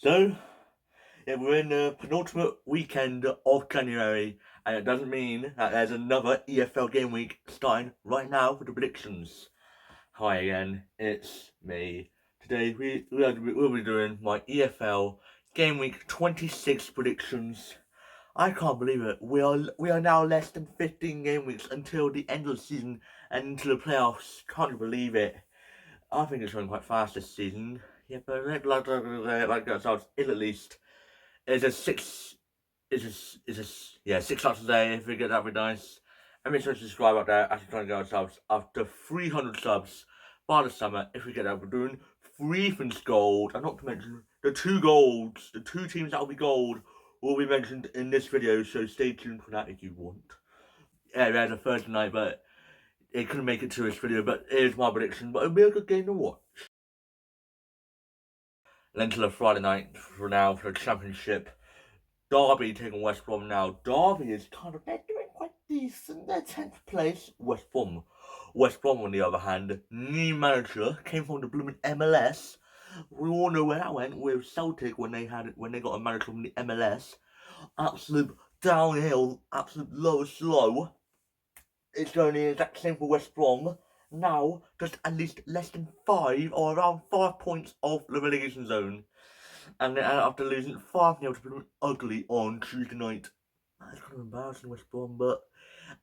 So, yeah, we're in the penultimate weekend of January, and it doesn't mean that there's another EFL game week starting right now for the predictions. Hi again, it's me. Today we'll be doing my EFL game week 26 predictions. I can't believe it. We are now less than 15 game weeks until the end of the season and into the playoffs. Can't believe it. I think it's going quite fast this season. Yeah, but like ourselves in at least. It's a six. Yeah, 6 starts today. If we get that, would be nice. And make sure to subscribe out there as we're trying to get ourselves after 300 subs by the summer. If we get that, we're doing 3 things gold, and not to mention the 2 golds, the 2 teams that will be gold will be mentioned in this video. So stay tuned for that if you want. Yeah, there's a Thursday night, but it couldn't make it to this video. But here's my prediction. But it'll be a good game to watch. And then to the Friday night for now for the Championship. Derby taking West Brom now. Derby is they're doing quite decent. They're 10th place. West Brom. West Brom, on the other hand, new manager, came from the blooming MLS. We all know where that went with Celtic when they got a manager from the MLS. Absolute downhill, absolute low slow. It's going the exact same for West Brom. Now, just at least less than 5 or around 5 points off the relegation zone. And then after losing 5-0 to Blooming Ugly on Tuesday night. That's kind of embarrassing, West Brom, but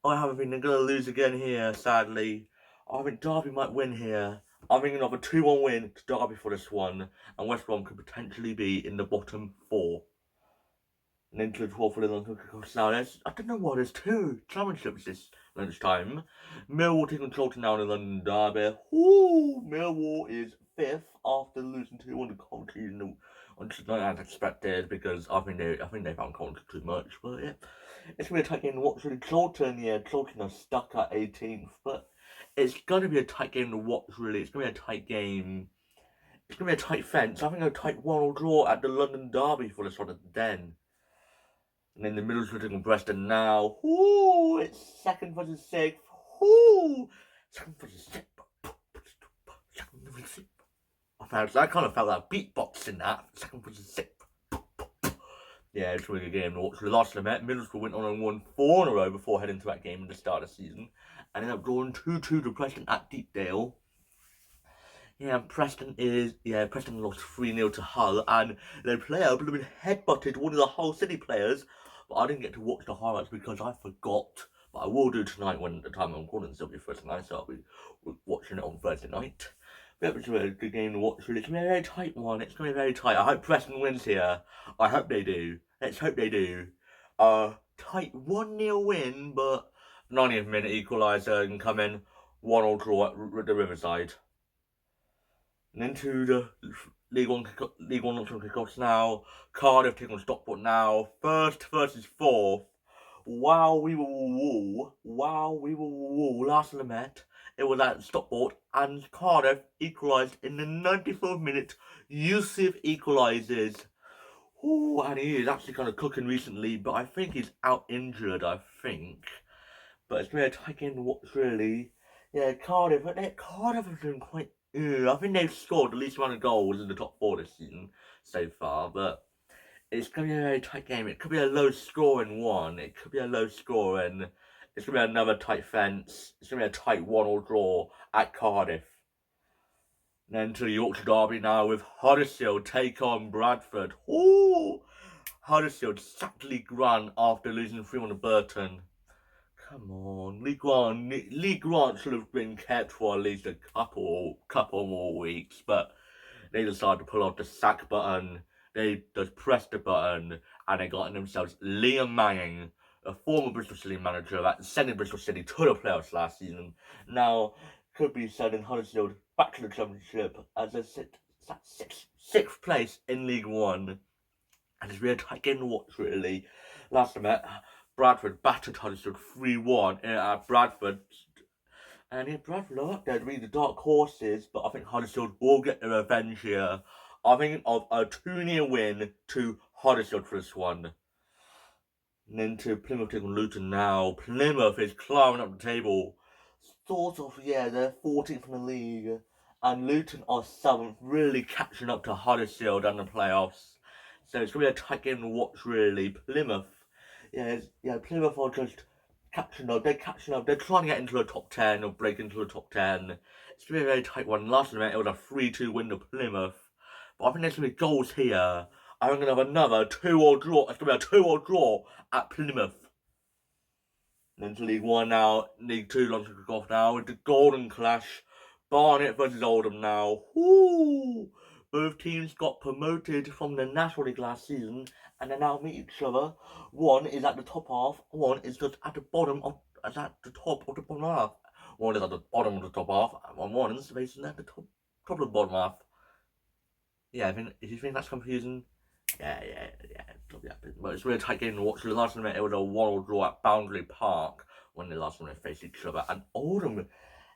I have a feeling they're going to lose again here, sadly. I think Derby might win here. I'm thinking of a 2-1 win to Derby for this one, and West Brom could potentially be in the bottom 4. And into the 12th for the London Kickoffs now. I don't know what, there's 2 championships this lunchtime. Millwall taking control now in the London Derby. Ooh, Millwall is 5th after losing 2-1 to Coventry on tonight as expected, because I think they found Coventry too much. But yeah, it's gonna be a tight game to watch. Really, Charlton are stuck at 18th, but it's gonna be a tight game to watch. Really, it's gonna be a tight game. It's gonna be a tight fence. I think a tight 1-1 draw at the London Derby for this one at the Den. And then the Middlesbrough taking Preston now. Ooh, it's 2nd versus 6th. Ooh, 2nd versus 6th. 2nd versus 6th. I kind of felt that beatbox in that. 2nd versus 6th. Yeah, it's a really good game to watch. The last time I met, Middlesbrough went on and won 4 in a row before heading to that game at the start of the season. And ended up drawing 2-2 to Preston at Deepdale. Yeah, Preston lost 3-0 to Hull, and their player blooming headbutted one of the Hull City players. But I didn't get to watch the highlights because I forgot. But I will do tonight when the time I'm recording. It'll be Thursday night, so I'll be watching it on Thursday night. But it's a really good game to watch. Really, it's gonna be a very tight one. It's gonna be very tight. I hope Preston wins here. I hope they do. Let's hope they do. Tight 1-0 win, but 90th minute equaliser and come in 1-1 draw at the Riverside. And into the League One kickoffs now. Cardiff taking on Stockport now. 1st versus 4th. Wow, we were wall. Last time I met, it was at Stockport, and Cardiff equalised in the 94th minute. Yusuf equalises. Ooh, and he is actually kind of cooking recently, but I think he's out injured, I think. But it's been a tight game to watch, really. Yeah, Cardiff are doing quite. I think they've scored the least amount of goals in the top 4 this season so far, but it's going to be a very tight game. It could be a low-scoring one. It could be a low-scoring. It's going to be another tight fence. It's going to be a tight 1-1 draw at Cardiff. And then to the Yorkshire Derby now with Huddersfield take on Bradford. Ooh! Huddersfield sacked League One after losing 3-1 to Burton. Come on, League One should have been kept for at least a couple more weeks, but they decided to pull off the sack button. They just pressed the button, and they got themselves Liam Manning, a former Bristol City manager that sending Bristol City to the playoffs last season. Now could be sending Huddersfield back to the Championship as a sixth place in League One. And it's really a tight game to watch, really. Last time I met, Bradford battered Huddersfield 3-1 at Bradford. And in Bradford are up there to be the dark horses, but I think Huddersfield will get their revenge here. I'm thinking of a 2-0 win to Huddersfield for this one. And then to Plymouth taking Luton now. Plymouth is climbing up the table. They're 14th in the league. And Luton are 7th, really catching up to Huddersfield and the playoffs. So it's going to be a tight game to watch, really. Plymouth, Plymouth are just catching up. They're catching up. They're trying to get into the top 10 or break into the top 10. It's going to be a very tight one. Last night, it was a 3-2 win to Plymouth. But I think there's going to be goals here. I'm going to have another 2-2 draw. It's going to be a 2-2 draw at Plymouth. Then to League 1 now. League 2 launch to kick off now with the Golden Clash. Barnet versus Oldham now. Woo! Both teams got promoted from the National League last season and they now meet each other. One is at the top half, one is just at the bottom of the top of the bottom half. One is at the bottom of the top half, and one is facing at the top of the bottom half. Yeah, if you think that's confusing, yeah. But it's really a tight game to watch. The last time it was a 1-1 draw at Boundary Park when the last time they faced each other, and Oldham,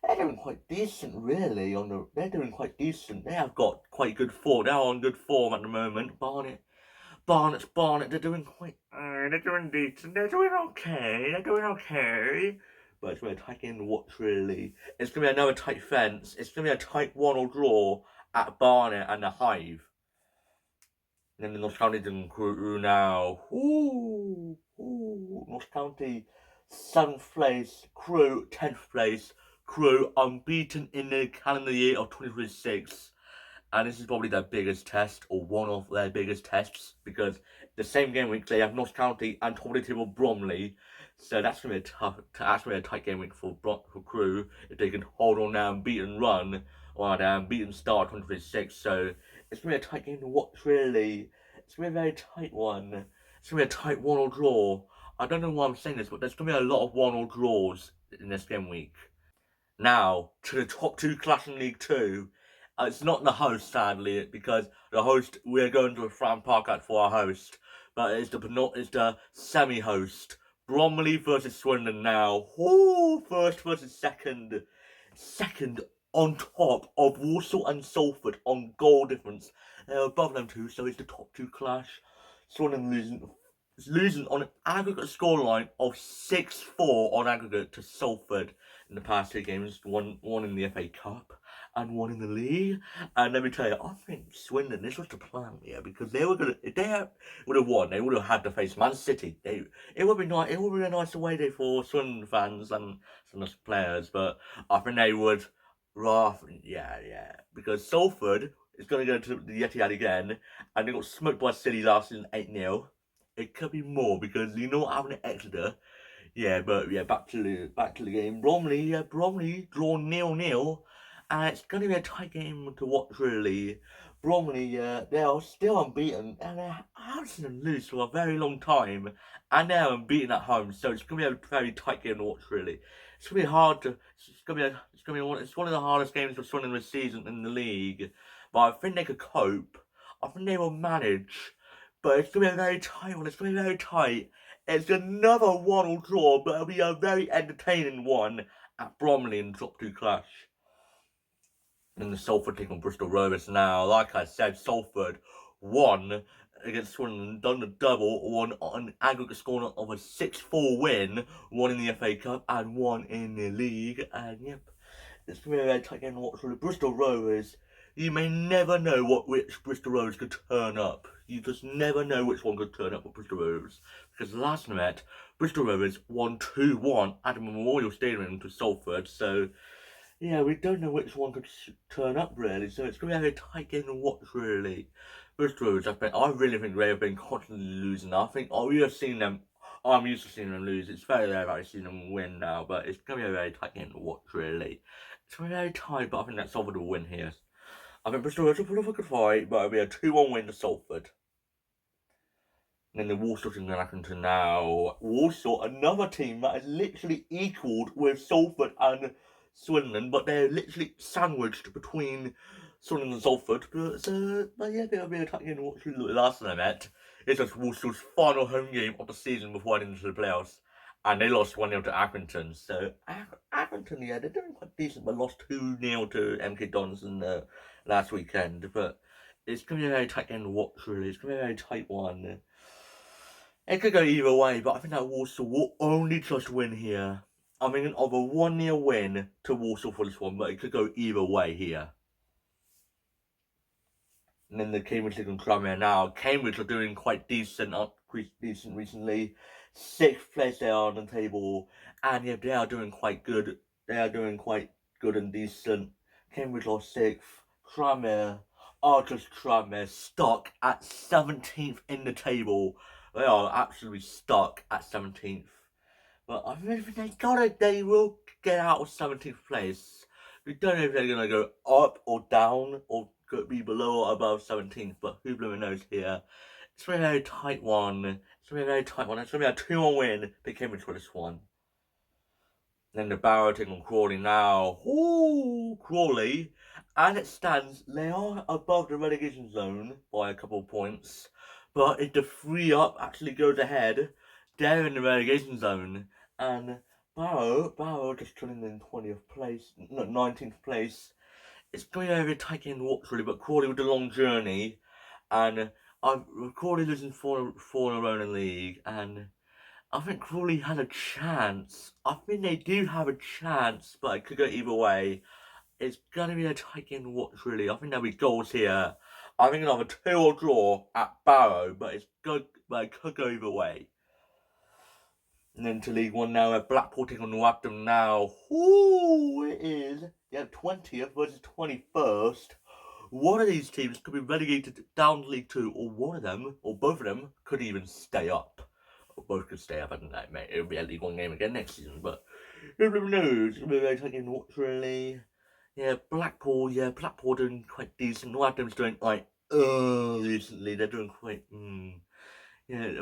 they're doing quite decent, really. They're doing quite decent. They have got quite good form. They're on good form at the moment. Barnet. They're doing quite. They're doing decent. They're doing okay. But it's going to be a tight game to watch, really. It's going to be another tight fence. It's going to be a tight 1-1 draw at Barnet and the Hive. And then the North County and Crew now. North County 7th place, Crew 10th place. Crew unbeaten in the calendar year of 2026, and this is probably their biggest test, or one of their biggest tests, because the same game week they have North County and top of the table Bromley, so that's gonna be a tight game week for Crew if they can hold on their unbeaten run or their unbeaten start 2026. So it's gonna be a tight game to watch, really. It's gonna be a very tight one. It's gonna be a tight 1-1 draw. I don't know why I'm saying this, but there's gonna be a lot of 1-1 draws in this game week. Now, to the top 2 clash in League 2. It's not the host, sadly, because the host, we're going to Fram Park out for our host. But it's the semi-host. Bromley versus Swindon now. First versus second. Second on top of Walsall and Salford on goal difference. They're above them two, so it's the top 2 clash. Swindon losing on an aggregate scoreline of 6-4 on aggregate to Salford in the past 2 games, one in the FA Cup and one in the league. And let me tell you, I think Swindon, this was the plan here, because they were if they would have won, they would have had to face Man City. It would be nice. It would be a nice away day for Swindon fans and some players, but I think they would because Salford is going to go to the Etihad again, and they got smoked by City last season 8-0. It could be more, because you know what happened at Exeter. Back to the game. Bromley draw 0-0, and it's going to be a tight game to watch, really. Bromley, they are still unbeaten, and they haven't seen them lose for a very long time, and they're unbeaten at home, so it's going to be a very tight game to watch, really. It's going to be hard to. It's one of the hardest games for Swindon this season in the league, but I think they could cope. I think they will manage. But it's going to be a very tight one. It's going to be very tight. It's another 1-1 draw, but it'll be a very entertaining one at Bromley in the top 2 clash. And the Salford taking on Bristol Rovers now. Like I said, Salford won against Swindon, done the double, won on aggregate score of a 6-4 win, one in the FA Cup and one in the league. And yep, it's going to be a very tight game to watch for the Bristol Rovers. You may never know which Bristol Rovers could turn up. You just never know which one could turn up with Bristol Rovers. Because last night, Bristol Rovers won 2-1 at the Memorial Stadium to Salford. So, yeah, we don't know which one could turn up, really. So it's going to be a very tight game to watch, really. Bristol Rovers, I really think they have been constantly losing. I'm used to seeing them lose. It's very rare that I've seen them win now. But it's going to be a very tight game to watch, really. It's going to be very tight, but I think that Salford will win here. I think Bristol Rovers will put up a good fight, but it'll be a 2-1 win to Salford. And then the Walsall team going Accrington now. Walsall, another team that is literally equalled with Salford and Swindon, but they're literally sandwiched between Swindon and Salford. But it'll be a tight game to watch. The last time I met, it's just Walsall's final home game of the season before heading into the playoffs. And they lost 1-0 to Accrington. So, Accrington, they're doing quite decent, but lost 2-0 to MK Dons in the last weekend. But it's going to be a very tight game to watch, really. It's going to be a very tight one. It could go either way, but I think that Walsall will only just win here. I'm thinking of a 1-0 win to Walsall for this one, but it could go either way here. And then the Cambridge League and Tranmere now. Cambridge are doing quite decent recently. 6th place they are on the table, and yeah, they are doing quite good. They are doing quite good and decent. Cambridge are 6th. Tranmere are just Tranmere, stuck at 17th in the table. They are absolutely stuck at 17th. But I really think they will get out of 17th place. We don't know if they're going to go up or down or be below or above 17th, but who blooming knows here. It's going to be a very tight one. It's going to be a very tight one. It's going to be a 2-1 win for Cambridge for this one. Then the Barrow taking on Crawley now. Ooh, Crawley. As it stands, they are above the relegation zone by a couple of points. But if the 3-up actually goes ahead, they're in the relegation zone. And Barrow just turning in 20th place, no, 19th place. It's going over tight in watch really, but Crawley with the long journey. And Crawley losing 4 in a row in the league. And I think Crawley had a chance. I think they do have a chance, but it could go either way. It's going to be a tight game to watch, really. I think there'll be goals here. I think another 2-or draw at Barrow, but it could go either way. And then to League One now, Blackpool taking on Northampton now. Ooh, it is. 20th versus 21st. One of these teams could be relegated down to League Two, or one of them, or both of them, could even stay up. Or both could stay up, I don't know, mate. It'll be a League One game again next season, but who knows? It's going to be very tight game to watch, really. Blackpool doing quite decent. Northampton's doing recently. They're doing quite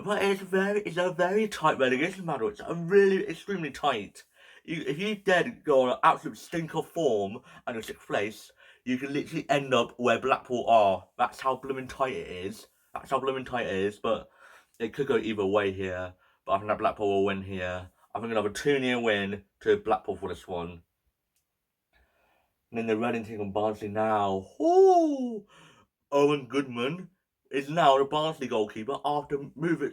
but it's a very tight relegation battle. It's a really extremely tight. If you did go on an absolute stink of form and you're 6th place, you can literally end up where Blackpool are. That's how blooming tight it is. But it could go either way here. But I think that Blackpool will win here. I think another 2-0 win to Blackpool for this one. And then the Reading taking on Barnsley now. Ooh! Owen Goodman is now the Barnsley goalkeeper after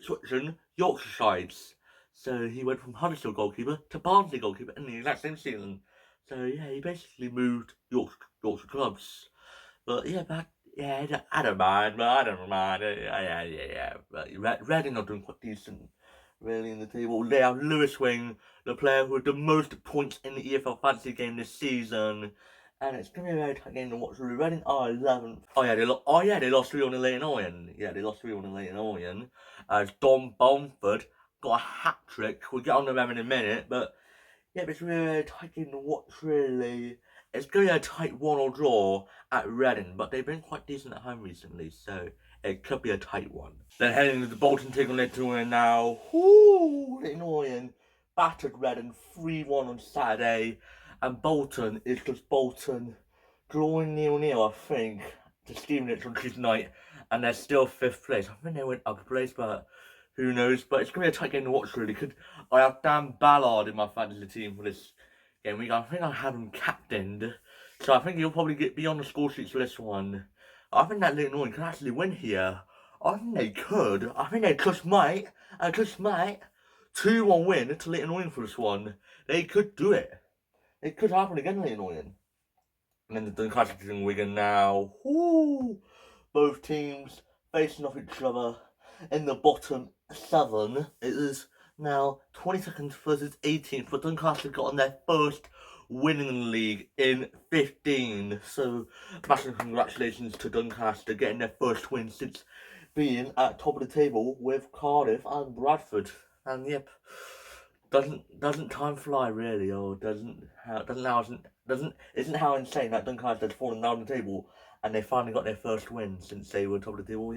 switching Yorkshire sides. So he went from Huddersfield goalkeeper to Barnsley goalkeeper in the exact same season. So yeah, he basically moved Yorkshire clubs. But I don't mind. But Reading are doing quite decent, really, in the table. They have Lewis Wing, the player who had the most points in the EFL Fantasy game this season. And it's going to be a very tight game to watch. Reading are 11th. They lost 3-1 to Leighton Orient. Yeah, they lost 3-1 to Leighton Orient. As Dom Bamford got a hat-trick. We'll get on to them in a minute. But yeah, it's really a very tight game to watch, really. It's going to be a tight 1-or draw at Reading. But they've been quite decent at home recently. So it could be a tight one. Then heading into the Bolton taking on Leighton Orient now. Leighton Orient battered Reading 3-1 on Saturday. And Bolton is just Bolton drawing 0-0, I think, to Stevenage on Tuesday night. And they're still 5th place. I think they went up a place, but who knows. But it's going to be a tight game to watch, really. I have Dan Ballard in my fantasy team for this game week. I think I have him captained. So I think he'll probably be on the score sheets for this one. I think that Leighton Orient can actually win here. I think they could. I think they just might. 2-1 win to Leighton Orient for this one. They could do it. It could happen again, Leighton Orient. And then the Doncaster and Wigan now. Both teams facing off each other in the bottom 7. It is now 22nd versus 18th. But Doncaster got on their first win in the league in 15. So massive congratulations to Doncaster getting their first win since being at top of the table with Cardiff and Bradford. And yep. Doesn't time fly, really, or isn't how insane that Doncaster has fallen down the table and they finally got their first win since they were top of the table.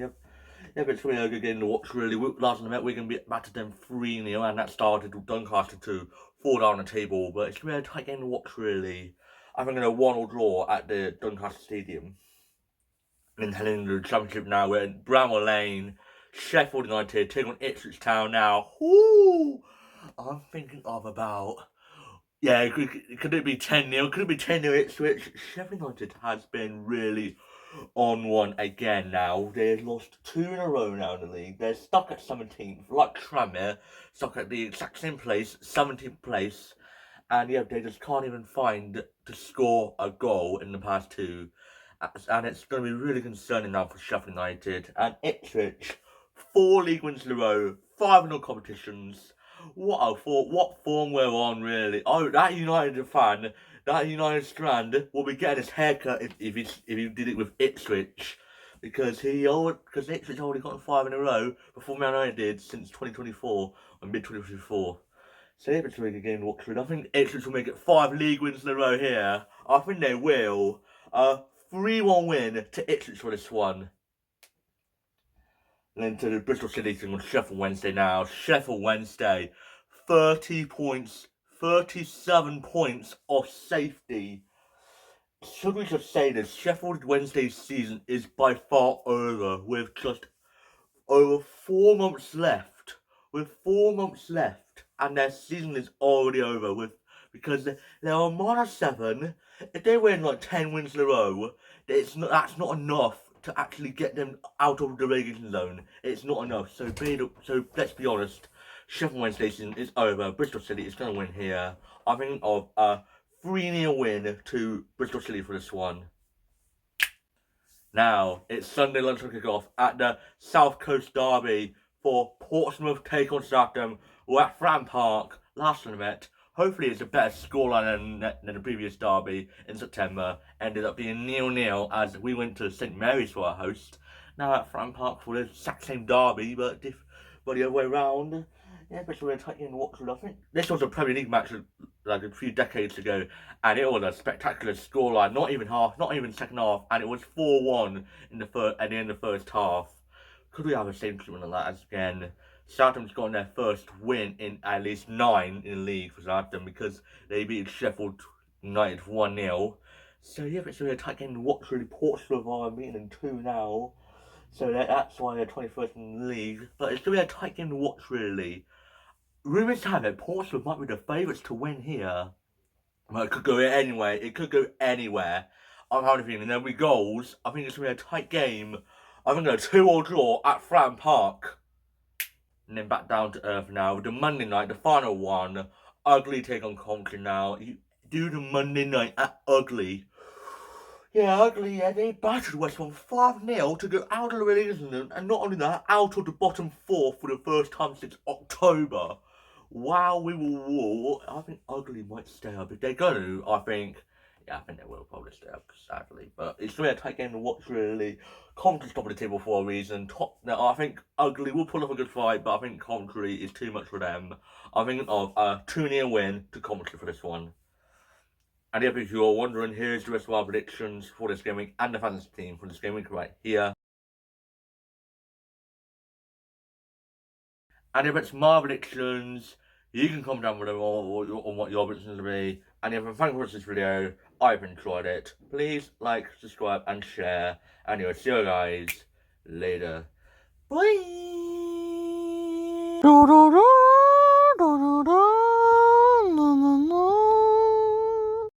But it's really a good game to watch, really. Last time I met, Wigan battered them 3-0, and that started with Doncaster to fall down the table. But it's really a tight game to watch, really. I think a 1-or draw at the Doncaster Stadium. And then heading into the Championship now, we're in Bramall Lane, Sheffield United taking on Ipswich Town now. I'm thinking of about, could it be 10-0? Could it be 10-0 Ipswich? Sheffield United has been really on one again now. They've lost 2 in a row now in the league. They're stuck at 17th, like Tranmere, stuck at the exact same place, 17th place. And they just can't even find to score a goal in the past 2. And it's going to be really concerning now for Sheffield United. And Ipswich, 4 league wins in a row, 5-0 competitions. What form we're on, really. Oh, that United fan, that United strand will be getting his haircut if he did it with Ipswich. Because Ipswich already gotten 5 in a row before Man United did since 2024, or mid-2024. So Ipswich will make a game to watch with. I think Ipswich will make it 5 league wins in a row here. I think they will. 3-1 win to Ipswich for this one. And then to the Bristol City thing on Sheffield Wednesday now. Sheffield Wednesday, 30 points, 37 points of safety. Should we just say this? Sheffield Wednesday's season is by far over with just over 4 months left. With 4 months left, and their season is already over because they're on -7. If they win like 10 wins in a row, that's not enough to actually get them out of the relegation zone. It's not enough. So let's be honest. Sheffield Wednesday season is over. Bristol City is going to win here. I think of a 3-0 win to Bristol City for this one. Now, it's Sunday lunchtime kickoff at the South Coast Derby for Portsmouth take on Southampton. We're at Fratton Park, last time I met. Hopefully it's a better scoreline than the previous derby in September. Ended up being 0-0 as we went to St Mary's for our host. Now at Fratton Park for the exact same derby, but the other way around. Yeah, but we're taking Watford. I think this was a Premier League match like a few decades ago, and it was a spectacular scoreline. Not even second half, and it was 4-1 at the end of the first half. Could we have the same treatment like that as again? Southampton's gotten their first win in at least 9 in the league for Southampton because they beat Sheffield United 1-0. So yeah, it's really a tight game to watch. Really, Portsmouth are beating them 2 now. So that's why they're 21st in the league. But it's going to be a tight game to watch, really. Rumours have it Portsmouth might be the favourites to win here. Well, it could go anyway. It could go anywhere. I'm having a feeling there'll be goals. I think it's going to be a tight game. I think a 2-2 draw at Fratton Park. And then back down to earth now. The Monday night, the final one. Ugly take on Coventry now. You do the Monday night at Ugly. Yeah, Ugly, yeah, they battered West Brom 5-0 to go out of the relegation, and not only that, out of the bottom 4 for the first time since October. Wow, we will. I think Ugly might stay up. If they're going to, I think they will probably stay up, sadly. But it's really a tight game to watch, really. Coventry's top of the table for a reason. I think Ugly will pull off a good fight, but I think Coventry is too much for them. I think of a 2-0 win to Coventry for this one. And if you're wondering, here's the rest of our predictions for this game week and the fantasy team for this game week right here. And if it's my predictions, you can comment down below on what your predictions will be. And if you're thank you for this video, I've enjoyed it. Please like, subscribe, and share. Anyway, see you guys later. Bye.